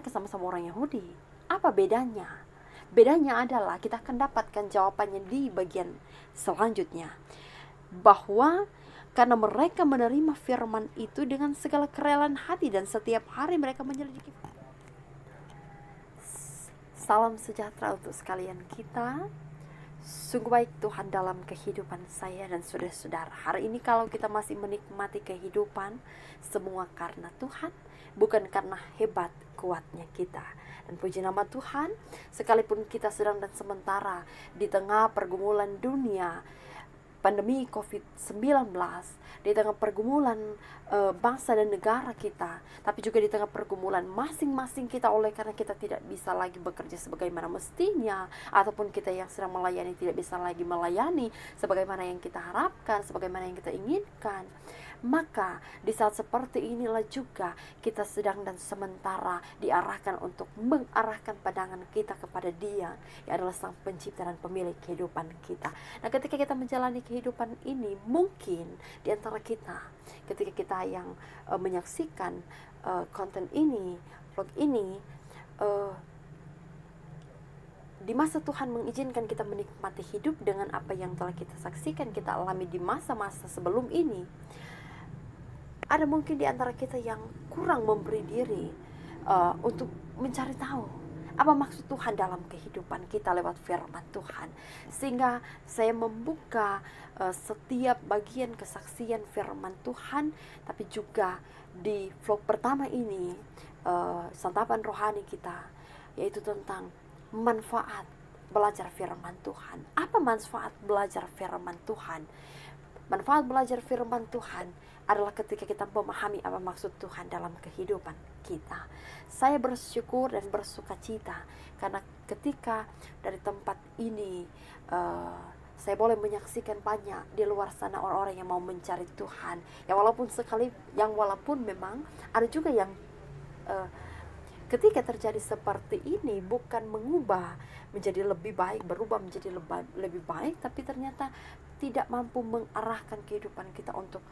mereka sama-sama orang Yahudi. Apa bedanya? Bedanya adalah kita akan dapatkan jawabannya di bagian selanjutnya. Bahwa karena mereka menerima firman itu dengan segala kerelaan hati dan setiap hari mereka menyelidiki. Salam sejahtera untuk sekalian kita. Sungguh baik Tuhan dalam kehidupan saya dan saudara-saudara. Hari ini kalau kita masih menikmati kehidupan, semua karena Tuhan, bukan karena hebat kuatnya kita. Dan puji nama Tuhan, sekalipun kita sedang dan sementara di tengah pergumulan dunia, pandemi COVID-19, di tengah pergumulan bangsa dan negara kita, tapi juga di tengah pergumulan masing-masing kita oleh karena kita tidak bisa lagi bekerja sebagaimana mestinya, ataupun kita yang sedang melayani tidak bisa lagi melayani sebagaimana yang kita harapkan, sebagaimana yang kita inginkan. Maka di saat seperti inilah juga kita sedang dan sementara diarahkan untuk mengarahkan pandangan kita kepada Dia yang adalah Sang Pencipta dan Pemilik kehidupan kita. Nah, ketika kita menjalani kehidupan ini, mungkin di antara kita, ketika kita yang menyaksikan konten ini, vlog ini, di masa Tuhan mengizinkan kita menikmati hidup dengan apa yang telah kita saksikan, kita alami di masa-masa sebelum ini, ada mungkin di antara kita yang kurang memberi diri untuk mencari tahu apa maksud Tuhan dalam kehidupan kita lewat firman Tuhan. Sehingga saya membuka setiap bagian kesaksian firman Tuhan, tapi juga di vlog pertama ini, santapan rohani kita, yaitu tentang manfaat belajar firman Tuhan. Apa manfaat belajar firman Tuhan? Manfaat belajar firman Tuhan adalah ketika kita memahami apa maksud Tuhan dalam kehidupan kita. Saya bersyukur dan bersuka cita karena ketika dari tempat ini saya boleh menyaksikan banyak di luar sana orang-orang yang mau mencari Tuhan. Walaupun memang ada juga yang ketika terjadi seperti ini bukan mengubah menjadi lebih baik, berubah menjadi lebih baik, tapi ternyata tidak mampu mengarahkan kehidupan kita untuk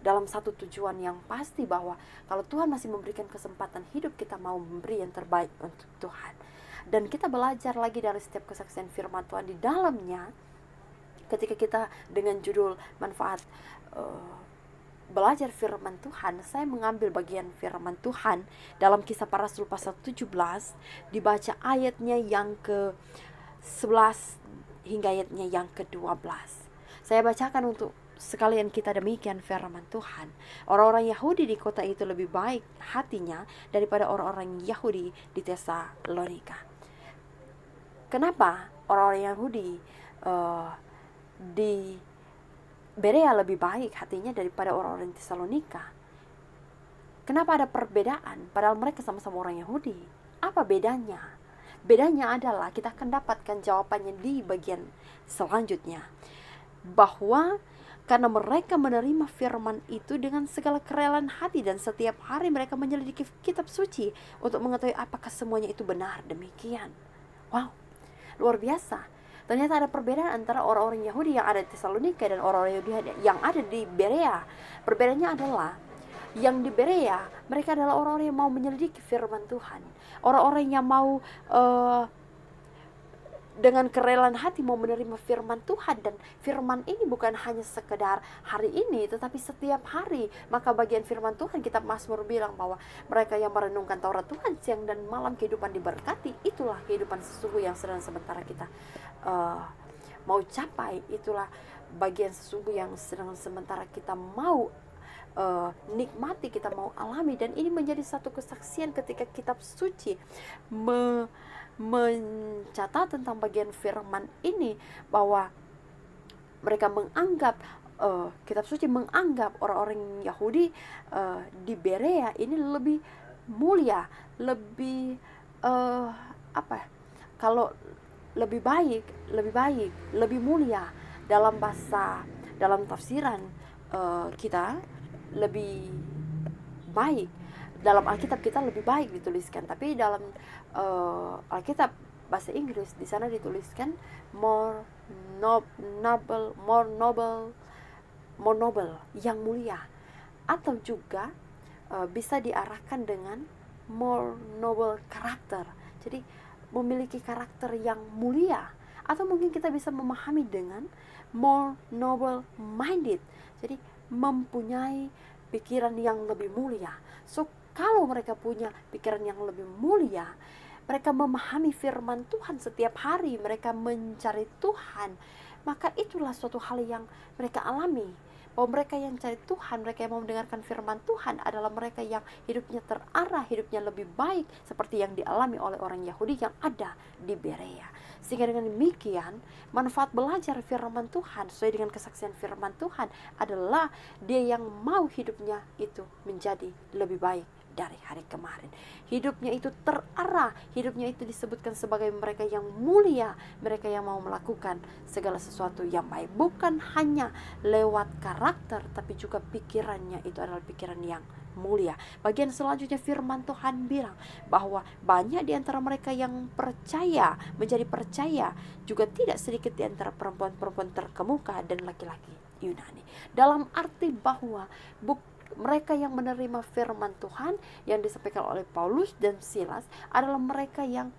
dalam satu tujuan yang pasti, bahwa kalau Tuhan masih memberikan kesempatan hidup, kita mau memberi yang terbaik untuk Tuhan. Dan kita belajar lagi dari setiap kesaksian firman Tuhan di dalamnya. Ketika kita dengan judul manfaat belajar firman Tuhan, saya mengambil bagian firman Tuhan dalam Kisah Para Rasul pasal 17, dibaca ayatnya yang ke-11 hingga ayatnya yang ke-12. Saya bacakan untuk sekalian kita demikian firman Tuhan. Orang-orang Yahudi di kota itu lebih baik hatinya daripada orang-orang Yahudi di Tesalonika. Kenapa orang-orang Yahudi di Berea lebih baik hatinya daripada orang-orang Tesalonika? Kenapa ada perbedaan padahal mereka sama-sama orang Yahudi? Apa bedanya? Bedanya adalah kita akan dapatkan jawabannya di bagian selanjutnya. Bahwa karena mereka menerima firman itu dengan segala kerelaan hati dan setiap hari mereka menyelidiki kitab suci untuk mengetahui apakah semuanya itu benar demikian. Wow, luar biasa. Ternyata ada perbedaan antara orang-orang Yahudi yang ada di Tesalonika dan orang-orang Yahudi yang ada di Berea. Perbedaannya adalah yang di Berea, mereka adalah orang-orang yang mau menyelidiki firman Tuhan. Orang-orang yang mau dengan kerelaan hati mau menerima firman Tuhan. Dan firman ini bukan hanya sekedar hari ini, tetapi setiap hari. Maka bagian firman Tuhan, kitab Mazmur bilang bahwa mereka yang merenungkan Taurat Tuhan siang dan malam, kehidupan diberkati. Itulah kehidupan sesungguh yang sedang sementara kita mau capai. Itulah bagian sesungguh yang sedang sementara kita mau nikmati, kita mau alami. Dan ini menjadi satu kesaksian ketika kitab suci mencatat tentang bagian firman ini, bahwa mereka menganggap kitab suci menganggap orang-orang Yahudi di Berea ini lebih mulia, lebih kalau lebih baik, lebih mulia. Dalam tafsiran kita lebih baik. Dalam Alkitab kita lebih baik dituliskan, tapi dalam Alkitab bahasa Inggris di sana dituliskan more noble, yang mulia. Atau juga bisa diarahkan dengan more noble karakter. Jadi memiliki karakter yang mulia. Atau mungkin kita bisa memahami dengan more noble minded. Jadi mempunyai pikiran yang lebih mulia. So kalau mereka punya pikiran yang lebih mulia, mereka memahami firman Tuhan setiap hari, mereka mencari Tuhan, maka itulah suatu hal yang mereka alami. Bahwa mereka yang cari Tuhan, mereka yang mau mendengarkan firman Tuhan adalah mereka yang hidupnya terarah, hidupnya lebih baik, seperti yang dialami oleh orang Yahudi yang ada di Berea. Sehingga dengan demikian, manfaat belajar firman Tuhan sesuai dengan kesaksian firman Tuhan adalah dia yang mau hidupnya itu menjadi lebih baik dari hari kemarin. Hidupnya itu terarah, hidupnya itu disebutkan sebagai mereka yang mulia, mereka yang mau melakukan segala sesuatu yang baik. Bukan hanya lewat karakter, tapi juga pikirannya itu adalah pikiran yang mulia. Bagian selanjutnya firman Tuhan bilang bahwa banyak di antara mereka yang percaya, menjadi percaya, juga tidak sedikit di antara perempuan-perempuan terkemuka dan laki-laki Yunani. Dalam arti bahwa mereka yang menerima firman Tuhan yang disampaikan oleh Paulus dan Silas adalah mereka yang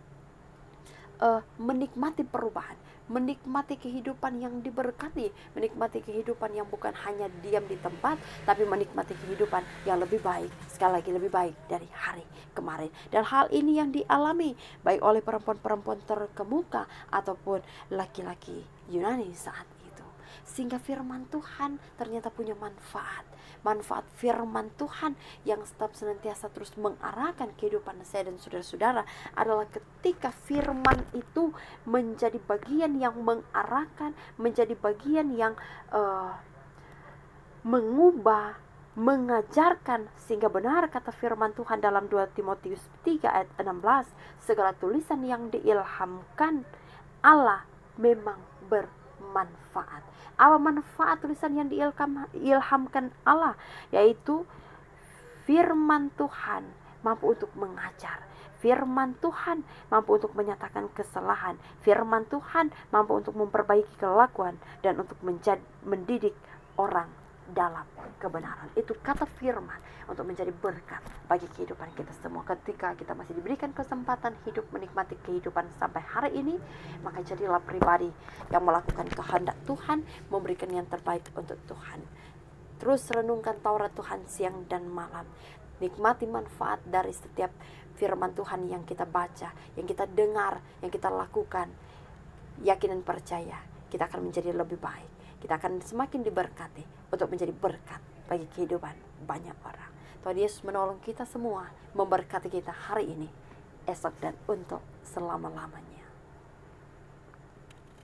menikmati perubahan, menikmati kehidupan yang diberkati, menikmati kehidupan yang bukan hanya diam di tempat, tapi menikmati kehidupan yang lebih baik, sekali lagi lebih baik dari hari kemarin. Dan hal ini yang dialami baik oleh perempuan-perempuan terkemuka ataupun laki-laki Yunani saat itu. Sehingga firman Tuhan ternyata punya manfaat. Manfaat firman Tuhan yang tetap senantiasa terus mengarahkan kehidupan saya dan saudara-saudara adalah ketika firman itu menjadi bagian yang mengarahkan, menjadi bagian yang mengubah, mengajarkan, sehingga benar kata firman Tuhan dalam 2 Timotius 3 ayat 16, segala tulisan yang diilhamkan Allah memang bermanfaat. Apa manfaat tulisan yang diilhamkan Allah? Yaitu firman Tuhan mampu untuk mengajar, firman Tuhan mampu untuk menyatakan kesalahan, firman Tuhan mampu untuk memperbaiki kelakuan dan untuk mendidik orang dalam kebenaran. Itu kata firman untuk menjadi berkat bagi kehidupan kita semua. Ketika kita masih diberikan kesempatan hidup menikmati kehidupan sampai hari ini, maka jadilah pribadi yang melakukan kehendak Tuhan, memberikan yang terbaik untuk Tuhan. Terus renungkan Taurat Tuhan siang dan malam. Nikmati manfaat dari setiap firman Tuhan yang kita baca, yang kita dengar, yang kita lakukan. Yakin dan percaya, kita akan menjadi lebih baik. Kita akan semakin diberkati untuk menjadi berkat bagi kehidupan banyak orang. Tuhan Yesus menolong kita semua, memberkati kita hari ini, esok, dan untuk selama-lamanya.